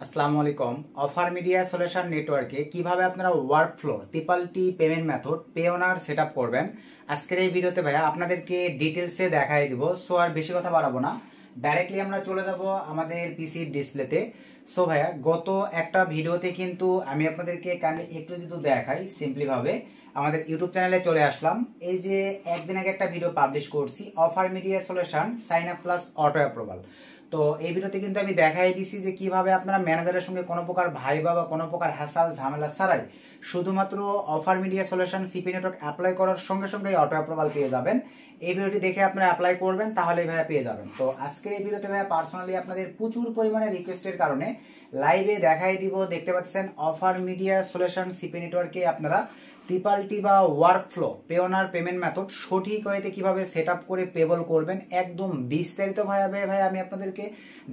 আসসালামু আলাইকুম। Offer media solution নেটওয়ার্কে কিভাবে আপনারা ওয়ার্কফ্লো টি পেমেন্ট মেথড পে ওনার সেটআপ করবেন আজকের এই ভিডিওতে ভাইয়া আপনাদেরকে ডিটেইলসে দেখাই দিব। সো আর বেশি কথা বাড়াবো না, ডাইরেক্টলি আমরা চলে যাব আমাদের পিসির ডিসপ্লেতে। সো ভাইয়া গত একটা ভিডিওতে কিন্তু আমি আপনাদেরকে একটু যদি দেখাই সিম্পলি ভাবে আমাদের ইউটিউব চ্যানেলে চলে আসলাম। এই যে একদিন আগে একটা ভিডিও পাবলিশ করছি, offer media solution sign up plus auto approval. তো এই ভিডিওতে কিন্তু আমি দেখাই দিছি যে কিভাবে আপনারা ম্যানেজারের সঙ্গে কোনো প্রকার ভাইবা বা কোনো প্রকার হ্যাসাল ঝামেলা ছাড়াই শুধুমাত্র offer media solution CP network apply করার সঙ্গে সঙ্গে অটো অ্যাপ্রুভাল পেয়ে যাবেন। এই ভিডিওটি দেখে আপনারা অ্যাপ্লাই করবেন, তাহলেই ভাইয়া পেয়ে যাবেন। তো আজকের এই ভিডিওতে ভাইয়া পার্সোনালি আপনাদের প্রচুর পরিমাণে রিকোয়েস্টের কারণে লাইভে দেখাই দিব। দেখতে পাচ্ছেন অফার মিডিয়া সলিউশন সিপি নেটওয়ার্কে আপনারা টি বা ওয়ার্কফ্লো পেওনার পেমেন্ট মেথড সঠিক ওয়েতে কিভাবে সেট আপ করে পেবল করবেন একদম বিস্তারিত ভাই আমি আপনাদেরকে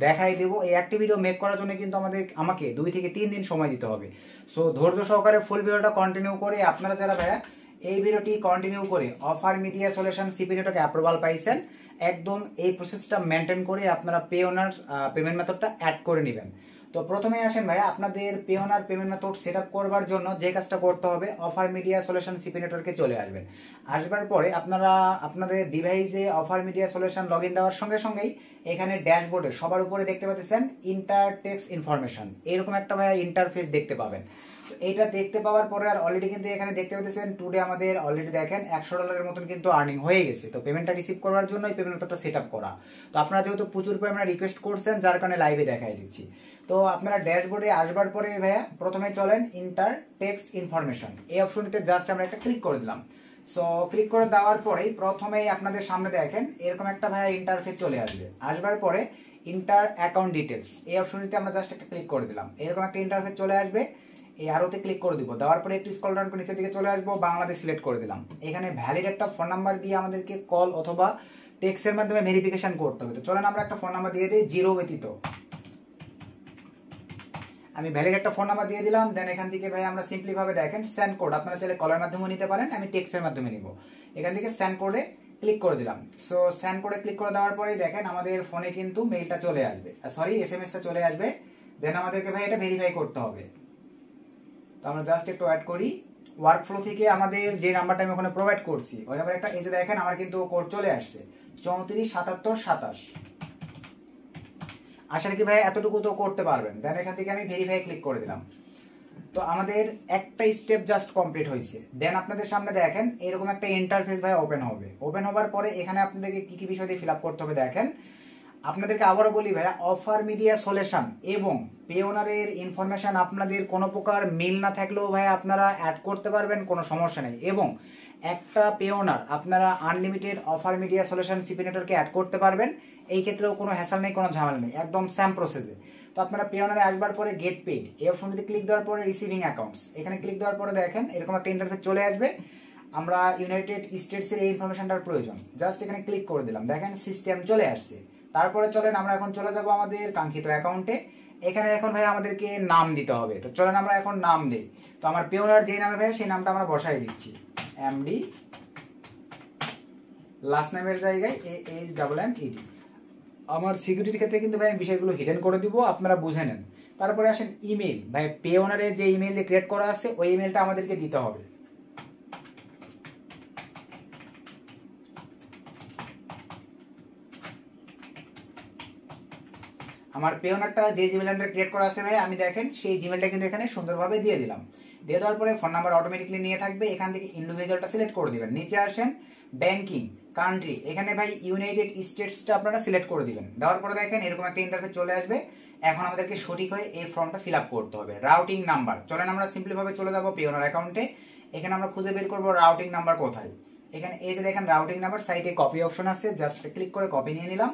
দেখাই দেবো। এই একটি ভিডিও মেক করার জন্য কিন্তু আমাকে 2 থেকে 3 দিন সময় দিতে হবে। সো ধৈর্য সহকারে ফুল ভিডিওটা কন্টিনিউ করে আপনারা যারা ভাইয়া এই ভিডিওটি কন্টিনিউ করে অফার মিডিয়া সলিউশন সিপি নেটওয়ার্কে অ্যাপ্রুভাল পাইছেন, একদম এই প্রসেসটা মেনটেন করে আপনারা পেওনার পেমেন্ট মেথডটা অ্যাড করে নেবেন। তো প্রথমে আসেন ভাইয়া আপনাদের Payoneer payment method set up করবার জন্য যে কাজটা করতে হবে, অফার মিডিয়া সলিউশন সিপি নেটওয়ার্কে চলে আসবেন। আসবার পরে আপনারা আপনাদের ডিভাইসে offer media solution log in দেওয়ার সঙ্গে সঙ্গেই এখানে ড্যাশবোর্ডে সবার উপরে দেখতে পাচ্ছেন ইন্টারটেক্স ইনফরমেশন, এরকম একটা ভাইয়া ইন্টারফেস দেখতে পাবেন। এইটা দেখতে পাওয়ার পরে আর অলরেডি কিন্তু এখানে দেখতে পাচ্ছেন টুডে আমাদের অলরেডি দেখেন $100 মতন কিন্তু আর্নিং হয়ে গেছে। তো পেমেন্টটা রিসিভ করার জন্য এই পেমেন্ট মেথডটা সেট আপ করা। তো আপনারা যেহেতু প্রচুর পরিমাণে রিকোয়েস্ট করছেন যার কারণে লাইভে দেখাই দিচ্ছি। তো আপনারা ড্যাশবোর্ডে আসবার পরে ভাইয়া প্রথমে চলেন ইন্টার টেক্সট ইনফরমেশন, এই অপশনটিতে জাস্ট আমরা একটা ক্লিক করে দিলাম। সো ক্লিক করে দেওয়ার পরেই প্রথমেই আপনাদের সামনে দেখেন এরকম একটা ভাইয়া ইন্টারফেস চলে আসবে। আসবার পরে ইন্টার অ্যাকাউন্ট ডিটেলস, এই অপশনটিতে আমরা জাস্ট একটা ক্লিক করে দিলাম। এরকম একটা ইন্টারফেস চলে আসবে, এই আরোতে ক্লিক করে দিব। দেওয়ার পরে একটু স্ক্রল ডাউন করে নিচের দিকে চলে আসবো, বাংলাদেশ সিলেক্ট করে দিলাম। এখানে ভ্যালিড একটা ফোন নাম্বার দিয়ে আমাদেরকে কল অথবা টেক্সটের মাধ্যমে ভেরিফিকেশন করতে হবে। তো চলেন আমরা একটা ফোন নাম্বার দিয়ে দিই, 0 ব্যতীত। আমি ভ্যালিড একটা ফোন নাম্বার দিয়ে দিলাম। দেন এখান থেকে ভাই আমরা সিম্পলি ভাবে দেখেন সেন্ড কোড, আপনারা চাইলে কলের মাধ্যমে নিতে পারেন, আমি টেক্সটের মাধ্যমে নিব। এখান থেকে সেন্ড কোডে ক্লিক করে দিলাম। সো সেন্ড কোডে ক্লিক করে দেওয়ার পরেই দেখেন আমাদের ফোনে কিন্তু মেইলটা চলে আসবে, সরি এসএমএসটা চলে আসবে। দেন আমাদেরকে ভাই এটা ভেরিফাই করতে হবে। তো আমরা জাস্ট একটু অ্যাড করি ওয়ার্কফ্লো থেকে আমাদের যে নাম্বারটা আমি ওখানে প্রোভাইড করছি ওই নাম্বার একটা এই যে দেখেন আমার কিন্তু কোড চলে আসছে 347727। আশা রাখি ভাই এতটুকু তো করতে পারবেন। দেন এখান থেকে আমি ভেরিফাই ক্লিক করে দিলাম। তো আমাদের একটা স্টেপ জাস্ট কমপ্লিট হয়েছে। দেন আপনাদের সামনে দেখেন এরকম একটা ইন্টারফেস ভাই ওপেন হবে। ওপেন হবার পরে এখানে আপনাদেরকে কি কি বিষয় দিয়ে ফিল আপ করতে হবে দেখেন। আপনাদেরকে আবারও বলি ভাইয়া অফার মিডিয়া সলিউশন এবং পেওনারের ইনফরমেশন আপনাদের কোনো প্রকার মিল না থাকলেও ভাইয়া আপনারা অ্যাড করতে পারবেন, কোনো সমস্যা নেই। এবং একটা পেওনার আপনারা unlimited offer media solution CP নেটওয়ার্কে অ্যাড করতে পারবেন, এই ক্ষেত্রেও কোনো হ্যাসাল নেই, কোনো ঝামেলা নেই, একদম সেম প্রসেসে। তো আপনারা পেওনারে আসবার পরে গেট পেইড এই অপশনটিতে ক্লিক দেওয়ার পরে রিসিভিং অ্যাকাউন্টস এখানে ক্লিক দেওয়ার পরে দেখেন এরকম একটা ইন্টারফেস চলে আসবে। আমরা ইউনাইটেড স্টেটসের এই ইনফরমেশনটার প্রয়োজন, জাস্ট এখানে ক্লিক করে দিলাম। দেখেন সিস্টেম চলে আসছে। তারপরে চলেন আমরা এখন চলে যাব আমাদের কাঙ্ক্ষিত অ্যাকাউন্টে। এখানে এখন ভাই আমাদেরকে নাম দিতে হবে। তো চলেন আমরা এখন নাম দিই। তো আমার পেওনার যে নামে ভাই সেই নামটা আমরা বসাই দিচ্ছি, এমডি, লাস্ট নেমের জায়গায় AHMMED। আমার সিকিউরিটির ক্ষেত্রে কিন্তু ভাই আমি বিষয়গুলো হিডেন করে দিব, আপনারা বুঝে নেন। তারপরে আসেন ইমেল, ভাই পেওনারে যে ইমেল দিয়ে ক্রিয়েট করা আছে ওই ইমেলটা আমাদেরকে দিতে হবে। আমার পেওনারটা যে জিমেলটা ক্রিয়েট করা আছে ভাই আমি দেখেন সেই জিমেলটা কিন্তু এখানে সুন্দরভাবে দিয়ে দিলাম। দিয়ে দেওয়ার পরে ফোন নাম্বার অটোমেটিকলি নিয়ে থাকবে। এখান থেকে ইন্ডিভিজুয়ালটা সিলেক্ট করে দিবেন। নিচে আসেন ব্যাংকিং কান্ট্রি, এখানে ভাই ইউনাইটেড স্টেটসটা আপনারা সিলেক্ট করে দিবেন। দেওয়ার পরে দেখেন এরকম একটা ইন্টারফেস চলে আসবে। এখন আমাদেরকে সঠিক হয়ে এই ফর্মটা ফিল আপ করতে হবে। রাউটিং নাম্বার, চলেন আমরা সিম্পলি ভাবে চলে যাব পেওনার অ্যাকাউন্টে। এখানে আমরা খুঁজে বের করবো রাউটিং নাম্বার কোথায়। এখানে এই যে দেখেন রাউটিং নাম্বার সাইডে কপি অপশন আছে, জাস্ট ক্লিক করে কপি নিয়ে নিলাম।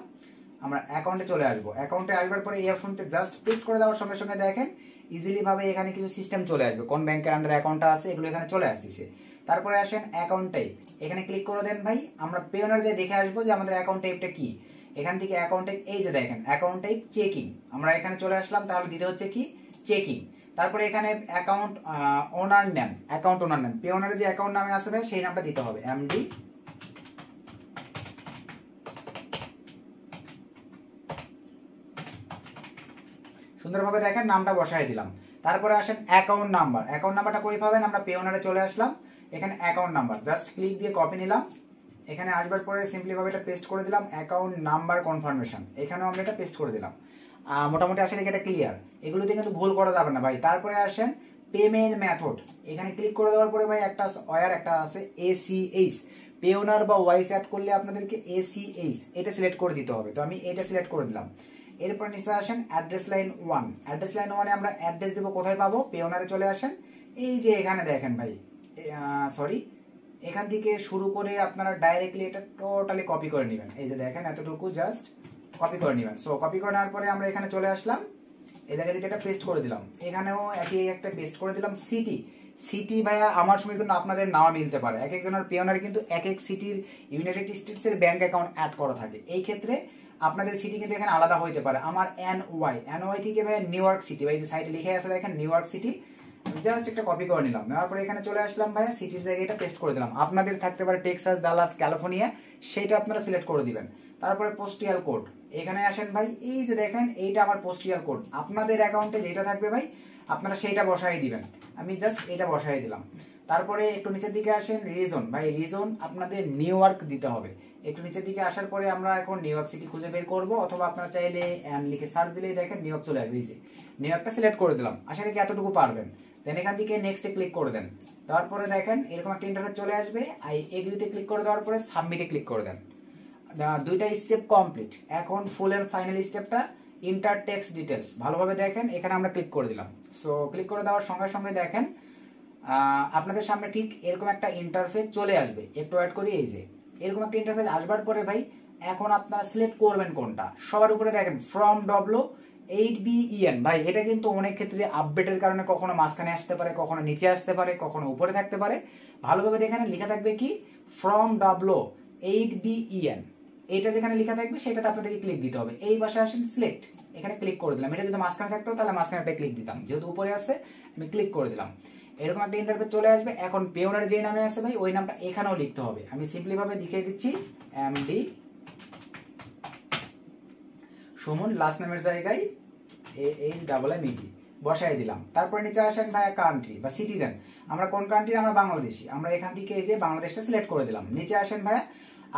আমরা অ্যাকাউন্টে চলে আসবো। অ্যাকাউন্টে আসবার পরে এই অপশনতে জাস্ট পেস্ট করে দেওয়ার সঙ্গে সঙ্গে দেখেন ইজিলি ভাবে এখানে কিছু সিস্টেম চলে আসবে, কোন ব্যাংকের আন্ডার অ্যাকাউন্টটা আছে এগুলো এখানে চলে আসতেছে। তারপরে আসেন অ্যাকাউন্ট টাইপ, এখানে ক্লিক করে দেন ভাই। আমরা পেওনার যে দেখে আসবো যে আমাদের অ্যাকাউন্ট টাইপটা কি। এখান থেকে অ্যাকাউন্ট টাইপ এই যে দেখেন অ্যাকাউন্ট টাইপ চেকিং, আমরা এখানে চলে আসলাম। তাহলে দিতে হচ্ছে কি চেকিং। তারপরে এখানে অ্যাকাউন্ট ওনার নেম, অ্যাকাউন্ট ওনার নেম, পেওনারের যে অ্যাকাউন্ট নামে আসবে সেই নামটা দিতে হবে, এমডি। সুন্দরভাবে দেখেন নামটা বসাই দিলাম। তারপরে আসেন অ্যাকাউন্ট নাম্বার। অ্যাকাউন্ট নাম্বারটা কই পাবেন? আমরা পে ওনারে চলে আসলাম, এখানে অ্যাকাউন্ট নাম্বার জাস্ট ক্লিক দিয়ে কপি নিলাম, এখানে আসবার পরে সিম্পলি ভাবে এটা পেস্ট করে দিলাম, অ্যাকাউন্ট নাম্বার কনফার্মেশন, এখানেও আমরা এটা পেস্ট করে দিলাম। মোটামুটি আসলে এটা ক্লিয়ার, এগুলোতে কিন্তু ভুল করা যাবে না ভাই। তারপরে আসেন পেমেন্ট মেথড, এখানে ক্লিক করে দেওয়ার পরে ভাই একটা ওয়ার একটা আছে ACH, পে ওনার বা ওয়াইস অ্যাড করলে আপনাদেরকে ACH এটা সিলেক্ট করে দিতে হবে, তো আমি এটা সিলেক্ট করে দিলাম। এরপর নিচে আসেন অ্যাড্রেস লাইন 1, অ্যাড্রেস লাইন 1 এ আমরা অ্যাড্রেস দেবো, কোথায় পাবো? পে ওনারে চলে আসেন, এই যে এখানে দেখেন ভাই, সরি এখান থেকে শুরু করে আপনারা ডাইরেক্টলি এটা টোটালি কপি করে নেবেন, এই যে দেখেন এতটুকু জাস্ট কপি করে নেবেন। সো কপি করে নেওয়ার পরে আমরা এখানে চলে আসলাম, এই জায়গাটিতে এটা পেস্ট করে দিলাম, এখানেও একই একটা পেস্ট করে দিলাম। সিটি ভাইয়া আমার সময় কিন্তু আপনাদের নাও মিলতে পারে, এক একজনের পেওনার কিন্তু এক এক সিটির ইউনাইটেড স্টেটসের ব্যাংক অ্যাকাউন্ট অ্যাড করা থাকে, এই ক্ষেত্রে আপনাদের সিটি কিন্তু এখানে আলাদা হইতে পারে। আমার এনওয়াই থেকে ভাইয়া নিউ ইয়র্ক সিটি, ভাই যে সাইটে লিখে আছে দেখেন নিউ ইয়র্ক সিটি, জাস্ট একটা কপি করে নিলাম, নেওয়ার পরে এখানে চলে আসলাম ভাইয়া সিটির জায়গায় এটা পেস্ট করে দিলাম। আপনাদের থাকতে পারে টেক্সাস, ডালাস, ক্যালিফোর্নিয়া, সেটা আপনারা সিলেক্ট করে দিবেন। তারপরে পোস্টিয়াল কোড, এখানে আসেন ভাই, এই যে দেখেন এইটা আমার পোস্টিয়াল কোড, আপনাদের অ্যাকাউন্টে যেটা থাকবে ভাই আপনারা সেইটা বসাই দিবেন, আমি জাস্ট এটা বসাই দিলাম। তারপরে একটু নিচের দিকে আসেন রিজন, ভাই রিজন আপনাদের নিউ ইয়র্ক দিতে হবে। একটু নিচের দিকে আসার পরে আমরা এখন নিউ ইয়র্ক সিটি খুঁজে বের করব, অথবা আপনারা চাইলে লিখে সার্চ দিলেই দেখেন নিউ ইয়র্ক চলে আসবে, এই যে নিউ ইয়র্কটা সিলেক্ট করে দিলাম। আশা করি এতটুকু পারবেন। দেন এখান থেকে নেক্সটে ক্লিক করে দেন, তারপরে দেখেন এরকম একটা ইন্টারফেস চলে আসবে, আই এগ্রিতে ক্লিক করে দেওয়ার পরে সাবমিটে ক্লিক করে দেন। দুইটা স্টেপ কমপ্লিট, এখন ফুল এন্ড ফাইনাল স্টেপটা ইন্টার টেক্সট ডিটেলস, ভালোভাবে দেখেন এখানে আমরা ক্লিক করে দিলাম। সো ক্লিক করে দেওয়ার সঙ্গে সঙ্গে দেখেন আপনাদের সামনে ঠিক এরকম একটা ইন্টারফেস চলে আসবে, একটু ওয়েট করি, এই যে এরকম একটা ইন্টারফেস আসবার পরে ভাই এখন আপনারা সিলেক্ট করবেন কোনটা। সবার উপরে দেখেন ফ্রম W8BEN, ভাই এটা কিন্তু অনেক ক্ষেত্রে আপডেটের কারণে কখনো মাঝখানে আসতে পারে, কখনো নিচে আসতে পারে, কখনো উপরে থাকতে পারে। ভালোভাবে দেখেন লেখা থাকবে কি ফ্রম W8BEN, এটা যেখানে লেখা থাকবে সেটাতে আপনাদেরকে ক্লিক দিতে হবে। এই পাশে আসেন সিলেক্ট, এখানে ক্লিক করে দিলাম। এটা যদি মাঝখানে থাকতো তাহলে মাঝখানে একটা ক্লিক দিতাম, যেহেতু উপরে আছে আমি ক্লিক করে দিলাম। এরকম একটা ইন্টারফেস চলে আসবে। এখন পেওনার যে নামে আছে ভাই ওই নামটা এখানেও লিখতে হবে, আমি সিম্পলি ভাবে দেখিয়ে দিচ্ছি, এমডি সুমন, লাস্ট নামের জায়গায় AHIIMED বসাই দিলাম। তারপরে নিচে আসেন ভাই কান্ট্রি বা সিটিজেন, আমরা কোন কান্ট্রির? আমরা বাংলাদেশি, আমরা এখান থেকে এই যে বাংলাদেশটা সিলেক্ট করে দিলাম। নিচে আসেন ভাই,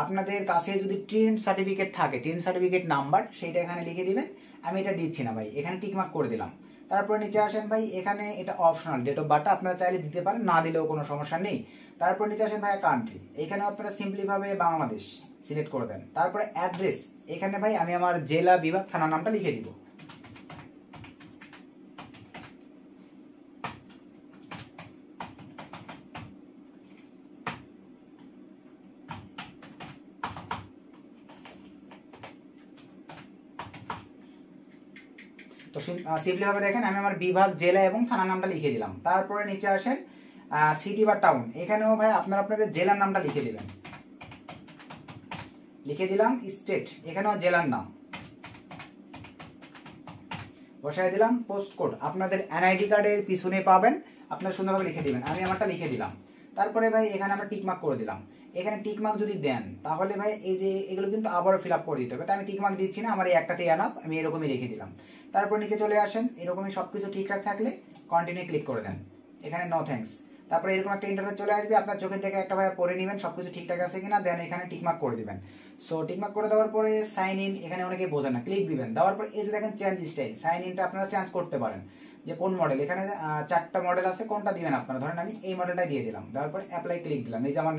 আপনাদের কাছে যদি ট্রেন সার্টিফিকেট থাকে, ট্রেন সার্টিফিকেট নাম্বার সেইটা এখানে লিখে দিবেন, আমি এটা দিচ্ছি না ভাই, এখানে টিকমার্ক করে দিলাম। তারপরে নিচে আসেন ভাই, এখানে এটা অপশনাল, ডেট অফ বার্থটা আপনারা চাইলে দিতে পারেন, না দিলেও কোনো সমস্যা নেই। তারপর নিচে আসেন ভাই কান্ট্রি, এখানে আপনারা সিম্পলি ভাবে বাংলাদেশ সিলেক্ট করে দেন। তারপরে অ্যাড্রেস, এখানে ভাই আমি আমার জেলা, বিভাগ, থানার নামটা লিখে দিব। তো সিম্পলি ভাবে দেখেন আমি আমার বিভাগ, জেলা এবং থানার নামটা লিখে দিলাম। তারপরে নিচে আসেন সিটি বা টাউন, এখানেও ভাই আপনারা আপনাদের জেলার নামটা লিখে দিবেন, লিখে দিলাম। স্টেট, এখানেও জেলার নাম বসাই দিলাম। পোস্ট কোড আপনাদের এনআইডি কার্ডের পিছনে পাবেন, আপনারা সুন্দরভাবে লিখে দিবেন, আমি আমারটা লিখে দিলাম। তারপরে ভাই এখানে আমরা টিকমার্ক করে দিলাম। এখানে টিকমার্ক যদি দেন তাহলে ভাই এই যে এগুলো কিন্তু আবারও ফিল আপ করে দিতে হবে, তাই আমি টিকমার্ক দিচ্ছি না, আমার এই একটাতেই আনাপ, আমি এরকমই রেখে দিলাম। তারপর নিচে চলে আসেন, এরকমই সবকিছু ঠিকঠাক থাকলে কন্টিনিউ ক্লিক করে দেন, এখানে নো থ্যাঙ্কস। তারপরে এরকম একটা ইন্টারফেস চলে আসবে, আপনার চোখের থেকে একটা ভাই পড়ে নেবেন সবকিছু ঠিকঠাক আছে কিনা, দেন এখানে টিকমার্ক করে দিবেন। সো টিকমার্ক করে দেওয়ার পরে সাইন ইন, এখানে অনেকে বোঝে না, ক্লিক দিবেন। দেওয়ার পরে এই যে দেখেন চেঞ্জ স্টাইল, সাইন ইনটা আপনারা চেঞ্জ করতে পারেন যে কোন মডেল, এখানে 4টা মডেল আছে, কোনটা দিবেন আপনারা, ধরেন আমি এই মডেলটাই দিয়ে দিলাম। দেওয়ার পরে অ্যাপ্লাই ক্লিক দিলাম, এই যে আমার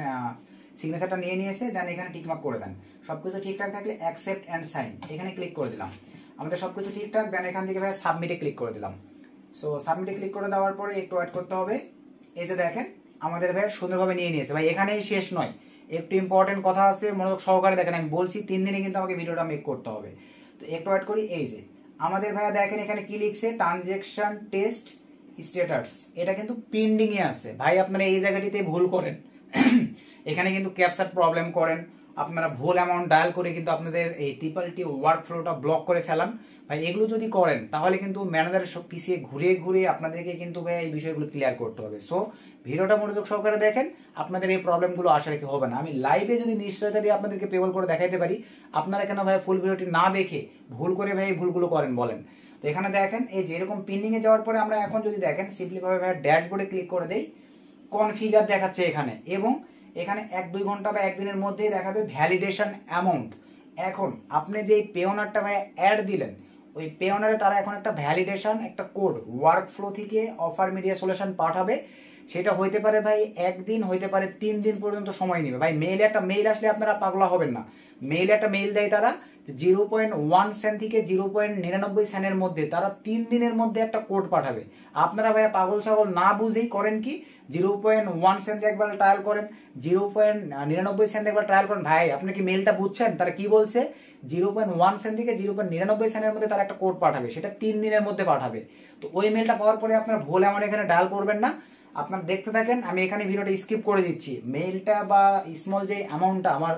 সিগনেচারটা নিয়ে নিয়েছে, দেন এখানে টিকমার্ক করে দেন। সবকিছু ঠিকঠাক থাকলে অ্যাকসেপ্ট অ্যান্ড সাইন, এখানে ক্লিক করে দিলাম। আমাদের সবকিছু ঠিকঠাক, দেন এখান থেকে ভাই সাবমিটে ক্লিক করে দিলাম। সো সাবমিটে ক্লিক করে দেওয়ার পরে একটু ওয়েট করতে হবে। এই যে দেখেন আমাদের ভাই সুন্দরভাবে নিয়ে নিয়েছে। ভাই এখানেই শেষ নয়, একটু ইম্পর্টেন্ট কথা আছে, মনোযোগ সহকারে দেখেন, আমি বলছি 3 দিনে কিন্তু আমাকে ভিডিওটা মেক করতে হবে, তো একটু ওয়েট করি। এই যে আমাদের ভাইয়া দেখেন এখানে কি লিখছে, ট্রানজেকশন টেস্ট স্ট্যাটাস, এটা কিন্তু পেন্ডিং এ আছে। ভাই আপনারা এই জায়গাটিতে ভুল করেন, এখানে কিন্তু ক্যাপচার প্রবলেম করেন, আপনারা ভুল অ্যামাউন্ট ডায়াল করে কিন্তু আপনাদের এই ট্রিপল-টি ওয়ার্ক ফ্লোটা ব্লক করে ফেলান। ভাই এগুলো যদি করেন তাহলে কিন্তু ম্যানেজারের সব পিছিয়ে ঘুরে ঘুরে আপনাদেরকে কিন্তু ভাই এই বিষয়গুলো ক্লিয়ার করতে হবে। সো ভিডিওটা মনোযোগ সহকারে দেখেন, আপনাদের এই প্রবলেমগুলো আশা রেখে হবে না। আমি লাইভে যদি নিশ্চয়তা দিয়ে আপনাদেরকে পেবল করে দেখাইতে পারি, আপনারা কেন ভাই ফুল ভিডিওটি না দেখে ভুল করে ভাই ভুলগুলো করেন বলেন। তো এখানে দেখেন এই যেরকম পেন্ডিং এ যাওয়ার পরে আমরা এখন যদি দেখেন সিম্পলি ভাবে ভাই ড্যাশবোর্ডে ক্লিক করে দেই, কনফিগার দেখাচ্ছে এখানে, এবং এখানে 1-2 ঘন্টা বা একদিনের মধ্যেই দেখাবে ভ্যালিডেশন অ্যামাউন্ট। এখন আপনি যে পেওনারটা ভাই অ্যাড দিলেন, ওই পেওনারে তারা এখন একটা ভ্যালিডেশন একটা কোড ওয়ার্ক ফ্লো থেকে অফার মিডিয়া সলিউশন পাঠাবে। সেটা হইতে পারে ভাই একদিন, হইতে পারে 3 দিন পর্যন্ত সময় নেবে ভাই। মেইলে একটা মেইল আসলে আপনারা পাগলা হবেন না। মেইলে একটা মেইল দেয় তারা 0.1 সেন্ট থেকে 0.99 সেন্টের মধ্যে, তারা 3 দিনের মধ্যে একটা কোড পাঠাবে। আপনারা ভাইয়া পাগল ছাগল না বুঝেই করেন কি, 0.1 সেন্ট একবার ট্রায়াল করেন, 0.99 সেন্ট একবার ট্রায়াল করেন। ভাই আপনি কি মেইলটা বুঝছেন তারা কি বলছে? 0.1 সেন্ট থেকে 0.99 সেন্টের মধ্যে তারা একটা কোড পাঠাবে, সেটা 3 দিনের মধ্যে পাঠাবে। তো ওই মেইলটা পাওয়ার পরে আপনারা ভুল এমন এখানে ডায়াল করবেন না। আপনারা দেখতে থাকেন, আমি এখানে ভিডিওটা স্কিপ করে দিচ্ছি। মেইলটা বা স্মল যে অ্যামাউন্টটা আমার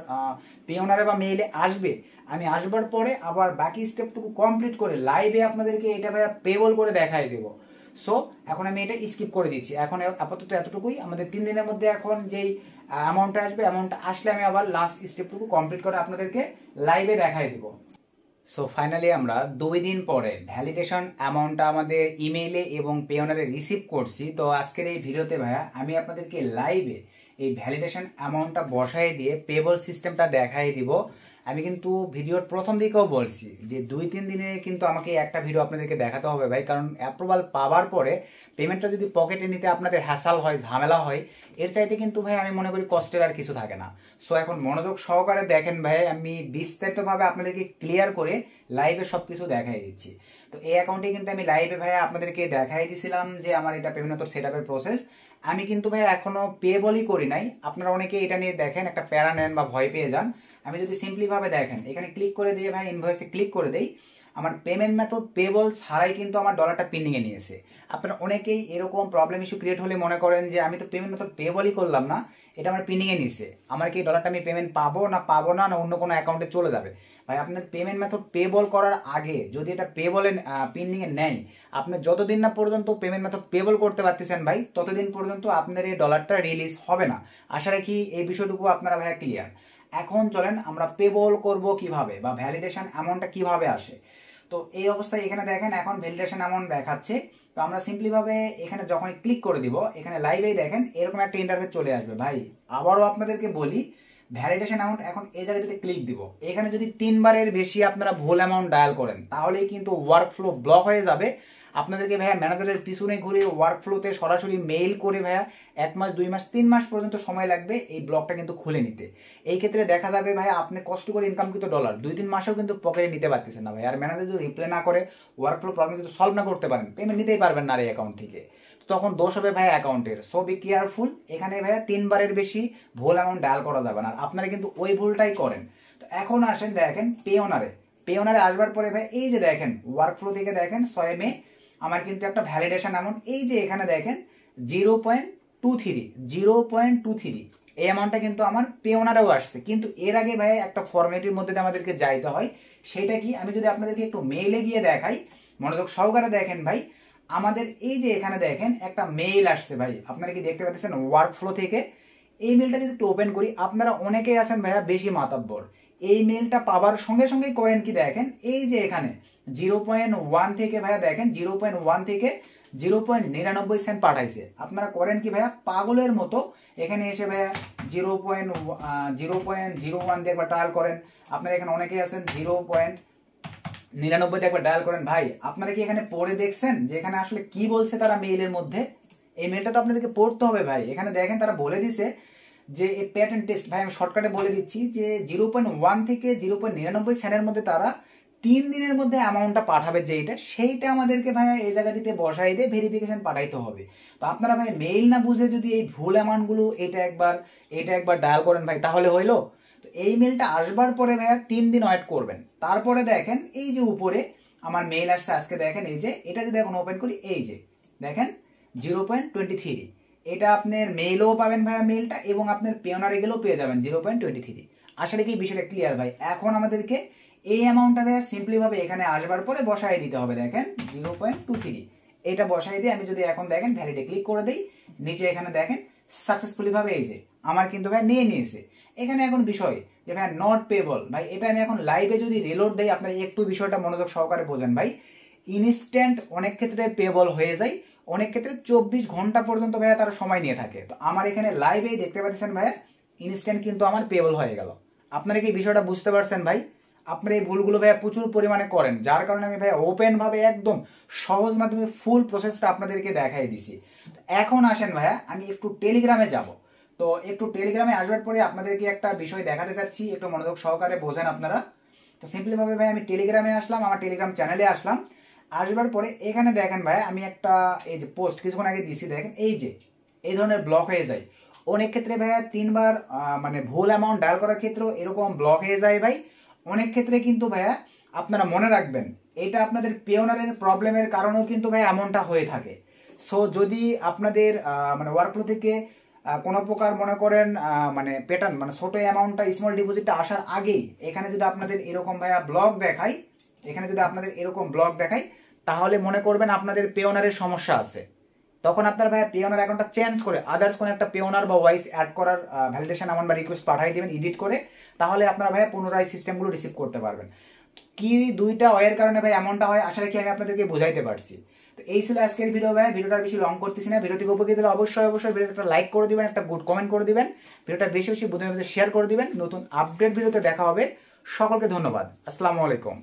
পেওনারে বা মেইলে আসবে, আমি আসবার পরে আবার বাকি স্টেপটুকু কমপ্লিট করে লাইভে আপনাদেরকে এটা ভাইয়া পেবল করে দেখাই দেবো। সো এখন আমি এটা স্কিপ করে দিচ্ছি। এখন আপাতত এতটুকুই, আমাদের 3 দিনের মধ্যে এখন যেই অ্যামাউন্টটা আসবে, অ্যামাউন্টটা আসলে আমি আবার লাস্ট স্টেপটুকু কমপ্লিট করে আপনাদেরকে লাইভে দেখাই দিব। সো ফাইনালি আমরা 2 দিন পরে ভ্যালিডেশন অ্যামাউন্টটা আমাদের ইমেইলে এবং পেওনারে রিসিভ করছি। তো আজকের এই ভিডিওতে ভাইয়া আমি আপনাদেরকে লাইভে এই ভ্যালিডেশন অ্যামাউন্টটা বসাই দিয়ে পেবল সিস্টেমটা দেখাই দিব। আমি কিন্তু ভিডিওর প্রথম দিকেও বলছি যে 2-3 দিনে কিন্তু আমাকে একটা ভিডিও আপনাদেরকে দেখাতে হবে ভাই, কারণ অ্যাপ্রুভাল পাওয়ার পরে পেমেন্টটা যদি পকেটে নিতে আপনাদের হ্যাসাল হয়, ঝামেলা হয়, এর চাইতে কিন্তু ভাই আমি মনে করি কষ্টের আর কিছু থাকে না। সো এখন মনোযোগ সহকারে দেখেন ভাই, আমি বিস্তারিতভাবে আপনাদেরকে ক্লিয়ার করে লাইভে সবকিছু দেখাই দিচ্ছি। তো এই অ্যাকাউন্টে কিন্তু আমি লাইভে ভাই আপনাদেরকে দেখাই দিছিলাম যে আমার এটা পেমেন্ট সেটআপের প্রসেস। আমি কিন্তু ভাই এখনো পেবলই করি নাই। আপনারা অনেকে এটা নিয়ে দেখেন একটা প্যারা নেন বা ভয় পেয়ে যান। আমি যদি সিম্পলি ভাবে দেখেন, এখানে ক্লিক করে দিয়ে ভাই ইনভয়েসে ক্লিক করে দেই, আমার পেমেন্ট মেথড পেবল ছাড়াই কিন্তু আমার ডলারটা পেন্ডিং এ নিয়েছে। আপনারা অনেকেই এরকম প্রবলেম ইস্যু ক্রিয়েট হলে মনে করেন যে আমি তো পেমেন্ট মেথড পেবলই করলাম না, এটা আমার পেন্ডিং এ নিছে, আমার কি ডলারটা আমি পেমেন্ট পাবো না অন্য কোনো অ্যাকাউন্টে চলে যাবে? ভাই আপনার পেমেন্ট মেথড পেবল করার আগে যদি এটা পেবলে পেন্ডিং এ নেয়, আপনি যতদিন না পর্যন্ত পেমেন্ট মেথড পেবল করতে পারতেছেন ভাই, ততদিন পর্যন্ত আপনার এই ডলারটা রিলিজ হবে না। আশা রাখি এই বিষয়টুকু আপনারা ভাইয়া ক্লিয়ার। এখন চলেন আমরা পেবল করব কিভাবে বা ভ্যালিডেশন অ্যামাউন্টটা কিভাবে আসে। তো এই অবস্থায় এখানে দেখেন এখন ভ্যালিডেশন অ্যামাউন্ট দেখাচ্ছে। তো আমরা সিম্পলি ভাবে এখানে যখন ক্লিক করে দিব, এখানে লাইভেই দেখেন এরকম একটা ইন্টারফেস চলে আসবে। ভাই আবারও আপনাদেরকে বলি, ভ্যালিডেশন অ্যামাউন্ট এখন এই জায়গাটাতে ক্লিক দিব। এখানে যদি 3 বারের বেশি আপনারা ভুল অ্যামাউন্ট ডায়াল করেন, তাহলেই কিন্তু ওয়ার্ক ফ্লো ব্লক হয়ে যাবে। আপনাদেরকে ভাইয়া ম্যানেজারের পিছনে ঘুরে ওয়ার্ক ফ্লোতে সরাসরি মেইল করে ভাইয়া 1 মাস 2 মাস 3 মাস পর্যন্ত সময় লাগবে এই ব্লকটা কিন্তু খুলে নিতে। এই ক্ষেত্রে দেখা যাবে ভাইয়া আপনি কষ্ট করে ইনকাম কিন্তু ডলার 2-3 মাসেও কিন্তু পকেটে নিতে পারতেছেন না ভাই। আর ম্যানেজার যদি রিপ্লাই না করে, ওয়ার্ক ফ্লো প্রবলেম যদি সলভ না করতে পারেন, পেমেন্ট নিতেই পারবেন না এই অ্যাকাউন্ট থেকে। তখন দোষ হবে ভাই অ্যাকাউন্টের। সো বি কেয়ারফুল, এখানে ভাইয়া 3 বারের বেশি ভুল অ্যামাউন্ট ডায়াল করা যাবে না। আপনারা কিন্তু ওই ভুলটাই করেন। তো এখন আসেন দেখেন পেওনারে আসবার পরে ভাই এই যে দেখেন ওয়ার্ক ফ্লো থেকে দেখেন 6 মে আমার কিন্তু একটা ভ্যালিডেশন অ্যামাউন্ট এই যে এখানে দেখেন 0.23 এই অ্যামাউন্টটা কিন্তু আমার পেওনারেও আসছে। কিন্তু এর আগে ভাই একটা ফরম্যাটের মধ্যে আমাদেরকে যাইতে হয়। সেটা কি, আমি যদি আপনাদেরকে একটু মেইলে গিয়ে দেখাই, মনোযোগ সহকারে দেখেন ভাই, আমাদের এই যে এখানে দেখেন একটা মেইল আসছে ভাই, আপনারা কি দেখতে পাচ্ছেন ওয়ার্ক ফ্লো থেকে? এই মেইলটা যদি একটু ওপেন করি, আপনারা অনেকেই আছেন ভাইয়া বেশি মাতাব্বর, এই মেইলটা পাবার সঙ্গে সঙ্গেই করেন কি দেখেন এই যে এখানে 0.1 থেকে ভাইয়া দেখেন 0.1 থেকে 0.99 সেন্ট পাঠাইছে। আপনারা করেন কি ভাইয়া পাগলের মতো এখানে এসে ভাইয়া 0.01 দিয়ে একবার ট্রায়াল করেন। আপনারা এখানে অনেকেই আছেন 0.99 একবার ডায়াল করেন। ভাই আপনারা কি এখানে পড়ে দেখছেন যে এখানে আসলে কি বলছে তারা মেইলের মধ্যে? এই মেইলটা তো আপনাদেরকে পড়তে হবে ভাই। এখানে দেখেন তারা বলে দিছে যে এই প্যাটার্ন টেস্ট, ভাই আমি শর্টকাটে বলে দিচ্ছি যে 0.1 থেকে 0.99 সেন্টের মধ্যে তারা 3 দিনের মধ্যে অ্যামাউন্টটা পাঠাবে, যেটা সেইটা আমাদেরকে ভাই এই জায়গাটিতে বসাই দিয়ে ভেরিফিকেশন পাঠাইতে হবে। তো আপনারা ভাই মেইল না বুঝে যদি এই ভুল অ্যামাউন্টগুলো এটা একবার ডায়াল করেন ভাই, তাহলে হইলো? তো এই মেইলটা আসবার পরে ভাইয়া 3 দিন ওয়েট করবেন। তারপরে দেখেন এই যে উপরে আমার মেইল আসছে আজকে, দেখেন এই যে এটা যদি এখন ওপেন করি, এই যে দেখেন 0.23, এটা আপনার মেইলও পাবেন ভাইয়া মেইলটা, এবং আপনার পেওনারে গেলেও পেয়ে যাবেন 0.23। আসলে কি বিষয়টা ক্লিয়ার ভাই? এখন আমাদেরকে এই অ্যামাউন্টটা ভাইয়া সিম্পলি ভাবে এখানে আসবার পরে বসাই দিতে হবে। দেখেন 0.23 এটা বসাই দিয়ে আমি যদি এখন দেখেন ভ্যালিডে ক্লিক করে দিই, নিচে এখানে দেখেন সাকসেসফুলি ভাবে এই যে আমার কিন্তু ভাই নিয়ে নিয়েছে। এখানে এখন বিষয় যে ভাই নট পেবল, ভাই এটা আমি এখন লাইভে যদি রিলোড দেই, আপনারা একটু বিষয়টা মনোযোগ সহকারে বোঝেন ভাই। ইনস্ট্যান্ট অনেক ক্ষেত্রে পেবল হয়ে যায়, অনেক ক্ষেত্রে 24 ঘন্টা পর্যন্ত ভাইয়া তারা সময় নিয়ে থাকে। তো আমার এখানে লাইভেই দেখতে পাচ্ছেন ভাইয়া ইনস্ট্যান্ট কিন্তু আমার পেবল হয়ে গেল। আপনারা কি বিষয়টা বুঝতে পারছেন ভাই? আপনারা এই ভুলগুলো ভাইয়া প্রচুর পরিমাণে করেন, যার কারণে আমি ভাইয়া ওপেন ভাবে একদম সহজ মাধ্যমে ফুল প্রসেসটা আপনাদেরকে দেখাই দিছি। এখন আসেন ভাইয়া আমি একটু টেলিগ্রামে যাব। তো একটু টেলিগ্রামে আসবার পরে আপনাদেরকে একটা বিষয় দেখাতে চাচ্ছি, একটু মনোযোগ সহকারে বোঝেন আপনারা। তো সিম্পলি ভাবে ভাই আমি টেলিগ্রামে আসলাম, আমার টেলিগ্রাম চ্যানেলে আসলাম। আসবার পরে এখানে দেখেন ভাই আমি একটা এই যে পোস্ট কিছুক্ষণ আগে দিছি, দেখেন এই যে এই ধরনের ব্লক হয়ে যায় অনেক ক্ষেত্রে ভাইয়া। 3বার মানে ভুল অ্যামাউন্ট ডায়াল করার ক্ষেত্রেও এরকম ব্লক হয়ে যায় ভাই। অনেক ক্ষেত্রে কিন্তু ভাইয়া আপনারা মনে রাখবেন এটা আপনাদের পেওনারের প্রবলেমের কারণেও কিন্তু ভাই এমনটা হয়ে থাকে। সো যদি আপনাদের মানে ওয়ার্কফ্লো থেকে কোনো প্রকার মনে করেন মানে প্যাটার্ন মানে ছোট অ্যামাউন্টটা স্মল ডিপোজিটটা আসার আগেই এখানে যদি আপনাদের এরকম ভাইয়া ব্লক দেখায়, এখানে যদি আপনাদের এরকম ব্লক দেখায়, তাহলে মনে করবেন আপনাদের পেওনারের সমস্যা আছে। তখন আপনার ভাইয়া পেওনার অ্যাকাউন্টটা চেঞ্জ করে আদার্স কোনো একটা পেওনার বা ওয়াইস অ্যাড করার ভ্যালিডেশন অ্যামাউন্ট বা রিকোয়েস্ট পাঠিয়ে দেবেন এডিট করে, তাহলে আপনারা ভাইয়া পুনরায় সিস্টেমগুলো রিসিভ করতে পারবেন। কি দুইটা ওয়ের কারণে ভাই এমনটা হয় আশা রাখি আমি আপনাদেরকে বোঝাইতে পারছি। তো এই ছিল আজকের ভিডিও ভাই, ভিডিওটা বেশি লং করতেছি না। ভিডিও থেকে উপকৃত হলে অবশ্যই ভিডিওটা একটা লাইক করে দিবেন, একটা গুড কমেন্ট করে দিবেন, ভিডিওটা বেশি বেশি বুঝে শেয়ার করে দিবেন। নতুন আপডেট ভিডিওতে দেখা হবে। সকলকে ধন্যবাদ। আসসালামু আলাইকুম।